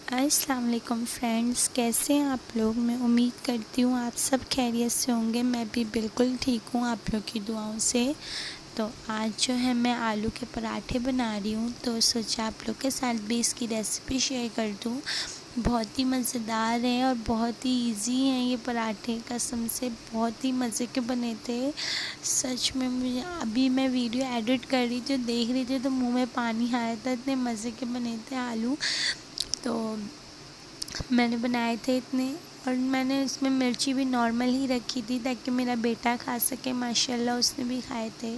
अस्सलाम वालेकुम फ्रेंड्स, कैसे हैं आप लोग। मैं उम्मीद करती हूँ आप सब खैरियत से होंगे। मैं भी बिल्कुल ठीक हूँ आप लोग की दुआओं से। तो आज जो है मैं आलू के पराठे बना रही हूँ, तो सोचा आप लोग के साथ भी इसकी रेसिपी शेयर कर दूँ। बहुत ही मज़ेदार है और बहुत ही इजी हैं ये पराठे, कसम से बहुत ही मज़े के बने थे। सच में मुझे अभी मैं वीडियो एडिट कर रही थी, देख रही थी तो मुंह में पानी आ रहा था, इतने मज़े के बने थे आलू। तो मैंने बनाए थे इतने, और मैंने इसमें मिर्ची भी नॉर्मल ही रखी थी ताकि मेरा बेटा खा सके। माशाल्लाह उसने भी खाए थे।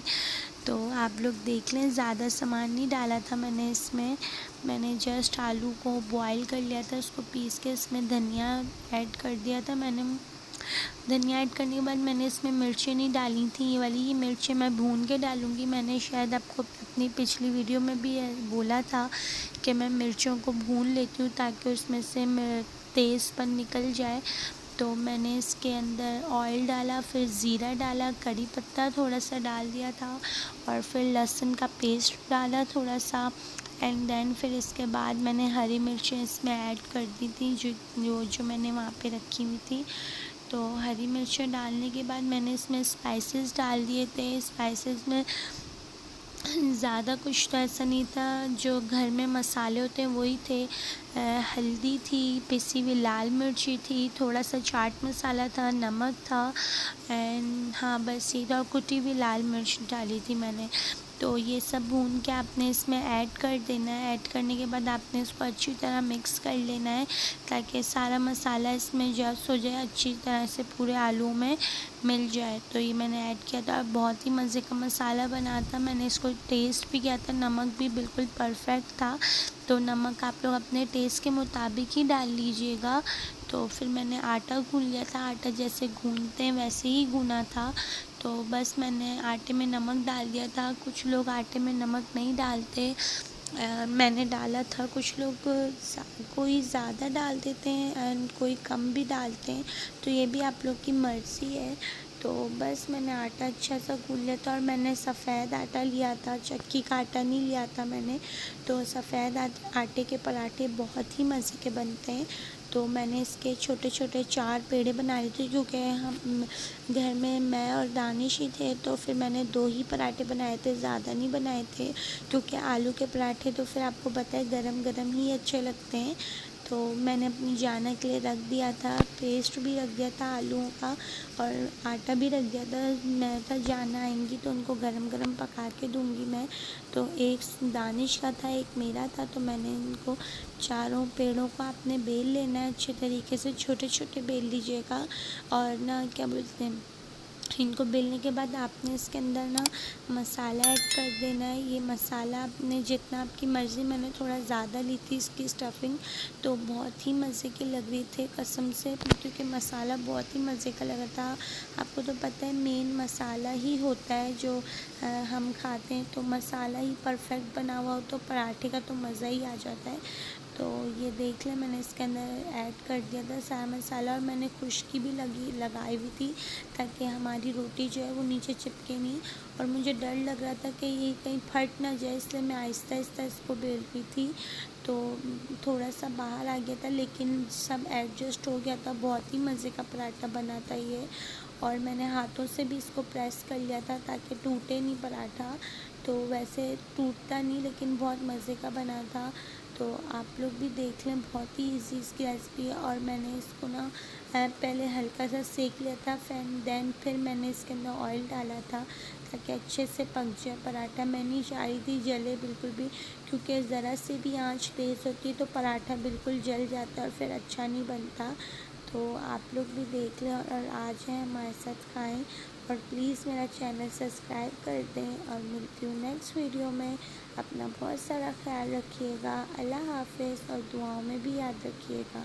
तो आप लोग देख लें, ज़्यादा सामान नहीं डाला था मैंने इसमें। मैंने जस्ट आलू को बॉईल कर लिया था, उसको पीस के इसमें धनिया ऐड कर दिया था मैंने। धनिया ऐड करने के बाद मैंने इसमें मिर्चें नहीं डाली थी, ये वाली ही मिर्चें मैं भून के डालूँगी। मैंने शायद आपको अपनी पिछली वीडियो में भी बोला था कि मैं मिर्चों को भून लेती हूँ ताकि उसमें से तेज़पन निकल जाए। तो मैंने इसके अंदर ऑयल डाला, फिर ज़ीरा डाला, कड़ी पत्ता थोड़ा सा डाल दिया था, और फिर लहसुन का पेस्ट डाला थोड़ा सा। एंड देन फिर इसके बाद मैंने हरी मिर्चें इसमें ऐड कर दी थी, जो मैंने वहाँ पे रखी हुई थी। तो हरी मिर्चें डालने के बाद मैंने इसमें स्पाइसेस डाल दिए थे। स्पाइसेस में ज़्यादा कुछ तो ऐसा नहीं था, जो घर में मसाले होते हैं वही थे। हल्दी थी, पिसी हुई लाल मिर्ची थी, थोड़ा सा चाट मसाला था, नमक था, एंड हाँ बस ये था। कुटी हुई लाल मिर्च डाली थी मैंने। तो ये सब भून के आपने इसमें ऐड कर देना है। ऐड करने के बाद आपने इसको अच्छी तरह मिक्स कर लेना है ताकि सारा मसाला इसमें जस्ट हो जाए, अच्छी तरह से पूरे आलू में मिल जाए। तो ये मैंने ऐड किया था, बहुत ही मज़े का मसाला बना था। मैंने इसको टेस्ट भी किया था, नमक भी बिल्कुल परफेक्ट था। तो नमक आप लोग अपने टेस्ट के मुताबिक ही डाल लीजिएगा। तो फिर मैंने आटा गूँध लिया था, आटा जैसे गूँधते हैं वैसे ही गूँधा था। तो बस मैंने आटे में नमक डाल दिया था। कुछ लोग आटे में नमक नहीं डालते, मैंने डाला था। कुछ लोग कोई ज़्यादा डाल देते हैं एंड कोई कम भी डालते हैं, तो ये भी आप लोग की मर्ज़ी है। तो बस मैंने आटा अच्छा सा गूँध लिया था, और मैंने सफ़ेद आटा लिया था, चक्की का आटा नहीं लिया था मैंने। तो सफ़ेद आटे के पराठे बहुत ही मज़े के बनते हैं। तो मैंने इसके छोटे छोटे 4 पेड़े बना लिए थे, क्योंकि हम घर में मैं और दानिश ही थे। तो फिर मैंने 2 ही पराठे बनाए थे, ज़्यादा नहीं बनाए थे, क्योंकि आलू के पराठे तो फिर आपको पता है गरम गरम ही अच्छे लगते हैं। तो मैंने अपनी जाना के लिए रख दिया था, पेस्ट भी रख दिया था आलूओं का, और आटा भी रख दिया था। मैं था जाना आएंगी तो उनको गरम गरम पका के दूंगी मैं। तो एक दानिश का था, एक मेरा था। तो मैंने इनको चारों पेड़ों को आपने बेल लेना है अच्छे तरीके से, छोटे छोटे बेल लीजिएगा। और ना क्या बोलते हैं, इनको बेलने के बाद आपने इसके अंदर ना मसाला ऐड कर देना है। ये मसाला आपने जितना आपकी मर्ज़ी, मैंने थोड़ा ज़्यादा ली थी इसकी स्टफिंग, तो बहुत ही मज़े की लग रही थी कसम से, क्योंकि मसाला बहुत ही मज़े का लगा था। आपको तो पता है मेन मसाला ही होता है जो हम खाते हैं। तो मसाला ही परफेक्ट बना हुआ हो तो पराठे का तो मज़ा ही आ जाता है। तो ये देख लें, मैंने इसके अंदर ऐड कर दिया था सारा मसाला, और मैंने खुश्की भी लगाई हुई थी ताकि हमारी रोटी जो है वो नीचे चिपके नहीं। और मुझे डर लग रहा था कि ये कहीं फट ना जाए, इसलिए मैं आहिस्ता आहिस्ता इसको बेल रही थी। तो थोड़ा सा बाहर आ गया था, लेकिन सब एडजस्ट हो गया था। बहुत ही मज़े का पराठा बना था ये, और मैंने हाथों से भी इसको प्रेस कर लिया था ताकि टूटे नहीं पराठा। तो वैसे टूटता नहीं, लेकिन बहुत मज़े का बना था। तो आप लोग भी देख लें, बहुत ही इजी इसकी रेसिपी है। और मैंने इसको ना पहले हल्का सा सेक लिया था, देन फिर मैंने इसके अंदर ऑयल डाला था ताकि अच्छे से पक जाए पराठा। मैं नहीं चाह रही थी जले बिल्कुल भी, क्योंकि ज़रा से भी आंच तेज़ होती है तो पराठा बिल्कुल जल जाता है और फिर अच्छा नहीं बनता। तो आप लोग भी देख लें और आ जाएँ हमारे साथ खाएं, और प्लीज़ मेरा चैनल सब्सक्राइब कर दें। और मिलती हूँ नेक्स्ट वीडियो में। अपना बहुत सारा ख्याल रखिएगा। अल्लाह हाफ़िज़, और दुआओं में भी याद रखिएगा।